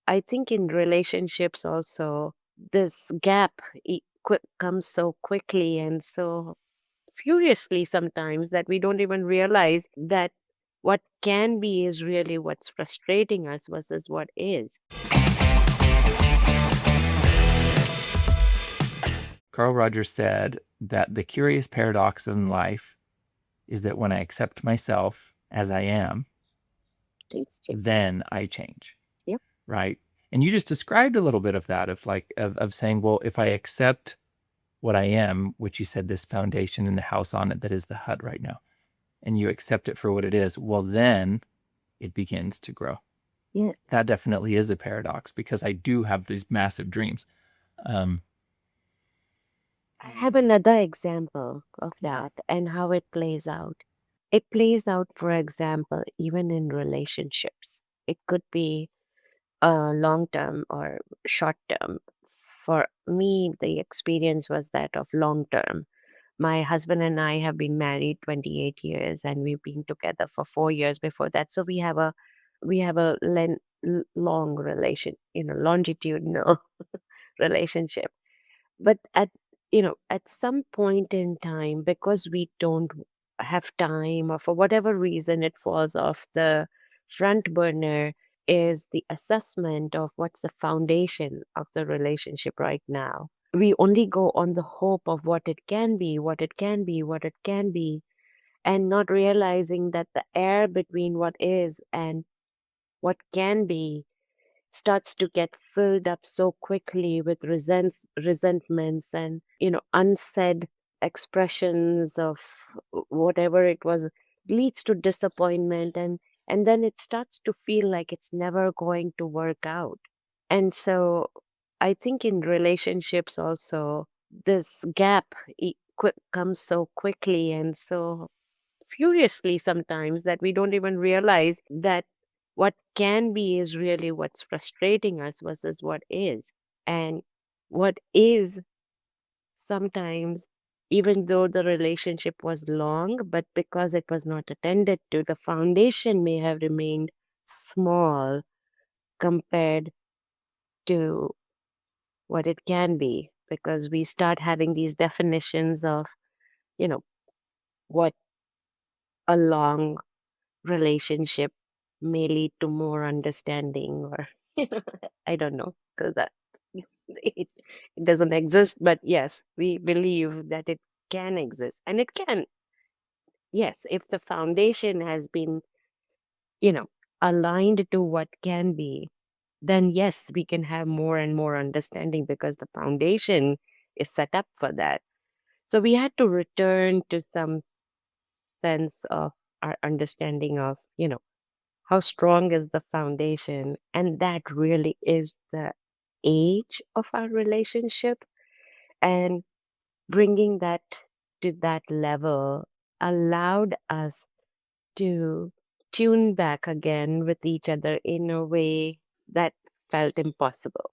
I think in relationships also, this gap comes so quickly and so furiously sometimes that we don't even realize that what can be is really what's frustrating us versus what is. Carl Rogers said that the curious paradox in life is that when I accept myself as I am, Things change. then I change. Yep. Right. And you just described a little bit of that, of saying, well, if I accept what I am, which you said this foundation and the house on it that is the hut right now, and you accept it for what it is, well, then it begins to grow. Yeah. That definitely is a paradox because I do have these massive dreams. Um, I have another example of that and how it plays out. It plays out, for example, even in relationships. It could be long term or short term. For me, the experience was that of long term. My husband and I have been married 28 years and we've been together for 4 years before that. So we have a long relation, longitudinal relationship. But at some point in time, because we don't have time or for whatever reason it falls off the front burner, is the assessment of what's the foundation of the relationship right now. We only go on the hope of what it can be, what it can be, what it can be, and not realizing that the air between what is and what can be starts to get filled up so quickly with resentments and unsaid expressions of whatever it was, leads to disappointment, and then it starts to feel like it's never going to work out. And so I think in relationships also, this gap comes so quickly and so furiously sometimes that we don't even realize that what can be is really what's frustrating us versus what is. And what is sometimes, even though the relationship was long, but because it was not attended to, the foundation may have remained small compared to what it can be, because we start having these definitions of, you know, what a long relationship may lead to more understanding, or I don't know, because that it doesn't exist, but yes, we believe that it can exist, and it can. Yes, if the foundation has been you know aligned to what can be, then yes, we can have more and more understanding because the foundation is set up for that. So we had to return to some sense of our understanding of how strong is the foundation, and that really is the age of our relationship. And bringing that to that level allowed us to tune back again with each other in a way that felt impossible.